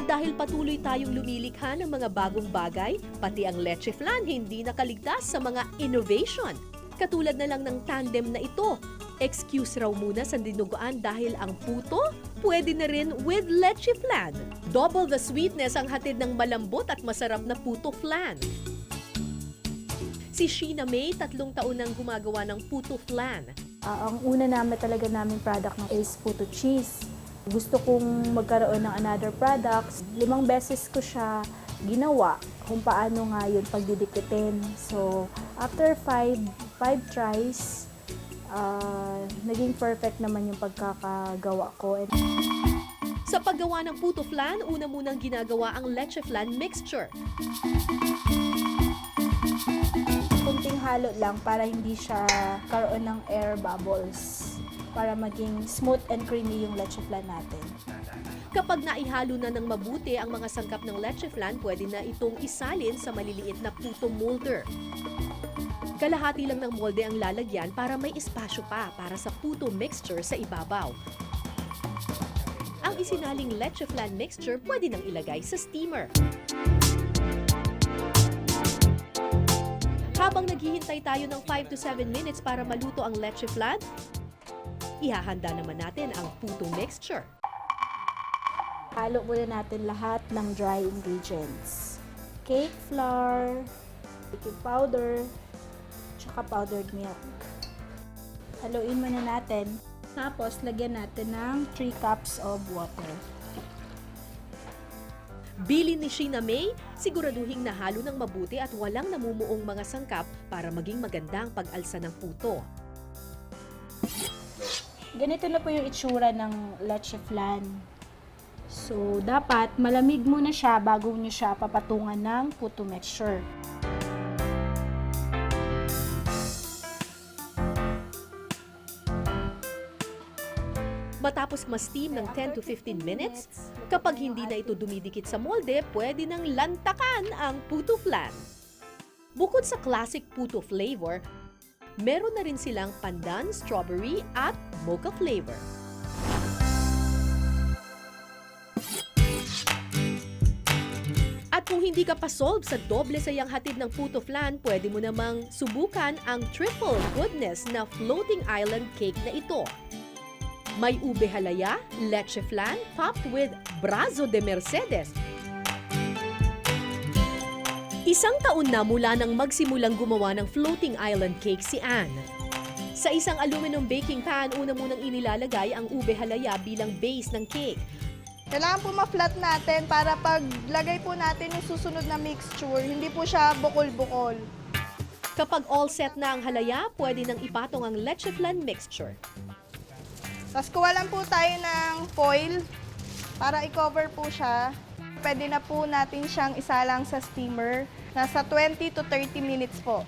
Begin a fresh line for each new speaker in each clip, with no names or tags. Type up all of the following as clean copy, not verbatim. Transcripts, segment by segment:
At dahil patuloy tayong lumilikha ng mga bagong bagay, pati ang leche flan hindi nakaligtas sa mga innovation. Katulad na lang ng tandem na ito. Excuse raw muna sa dinuguan dahil ang puto pwede na rin with leche flan. Double the sweetness ang hatid ng malambot at masarap na puto flan. Si Sheena May, 3 taon nang gumagawa ng puto flan.
Ang una talaga naming product is puto cheese. Gusto kong magkaroon ng another products. 5 beses ko siya ginawa kung paano nga yun pagdidikitin. So, after 5 tries, naging perfect naman yung pagkakagawa ko.
Sa paggawa ng puto flan, una munang ginagawa ang leche flan mixture.
Kunting halo lang para hindi siya karoon ng air bubbles. Para maging smooth and creamy yung leche flan natin.
Kapag naihalo na ng mabuti ang mga sangkap ng leche flan, pwede na itong isalin sa maliliit na puto molder. Kalahati lang ng molde ang lalagyan para may espasyo pa para sa puto mixture sa ibabaw. Ang isinaling leche flan mixture pwede nang ilagay sa steamer. Habang naghihintay tayo ng 5 to 7 minutes para maluto ang leche flan, ihahanda naman natin ang puto mixture.
Halo muna natin lahat ng dry ingredients. Cake flour, baking powder, tsaka powdered milk. Haluin muna natin. Tapos, lagyan natin ng 3 cups of water.
Bilin ni Sheena May, siguraduhing nahalo ng mabuti at walang namumuong mga sangkap para maging magandang pag-alsa ng puto.
Ganito na po yung itsura ng leche flan. So, dapat malamig muna siya bago nyo siya papatungan ng puto mixture.
Matapos ma-steam ng 10 to 15 minutes, kapag hindi na ito dumidikit sa molde, pwede nang lantakan ang puto flan. Bukod sa classic puto flavor, meron na rin silang pandan, strawberry at mocha flavor. At kung hindi ka pa solve sa doble sayang hatid ng puto flan, pwede mo namang subukan ang triple goodness na floating island cake na ito. May ube halaya, leche flan, topped with brazo de Mercedes. 1 taon na mula nang magsimulang gumawa ng floating island cake si Anne. Sa isang aluminum baking pan, una munang inilalagay ang ube halaya bilang base ng cake.
Kailangan po ma-flat natin para paglagay po natin yung susunod na mixture, hindi po siya bukol-bukol.
Kapag all set na ang halaya, pwede nang ipatong ang leche flan mixture.
Tapos kuha lang po tayo ng foil para i-cover po siya. Pwede na po natin siyang isalang sa steamer. Nasa 20 to 30 minutes po.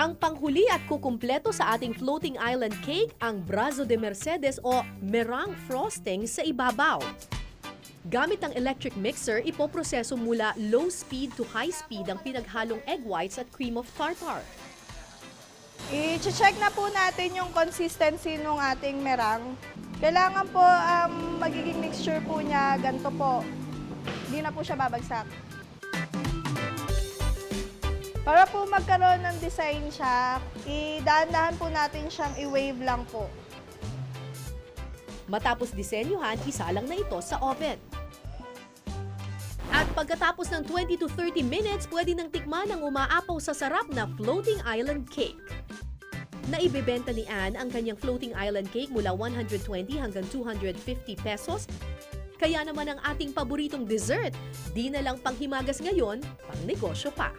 Ang panghuli at kukumpleto sa ating floating island cake, ang brazo de Mercedes o meringue frosting sa ibabaw. Gamit ang electric mixer, ipoproseso mula low speed to high speed ang pinaghalong egg whites at cream of tartar.
I-check na po natin yung consistency ng ating meringue. Kailangan po magiging mixture po niya ganito po. Hindi na po siya babagsak. Para po magkaroon ng design siya, idaan-dahan po natin siyang i-wave lang po.
Matapos disenyuhan, isalang na ito sa oven. At pagkatapos ng 20 to 30 minutes, pwede nang tikman ang umaapaw sa sarap na floating island cake. Naibebenta ni Anne ang kanyang floating island cake mula 120 hanggang 250 pesos. Kaya naman ang ating paboritong dessert, di na lang panghimagas ngayon, pang negosyo pa.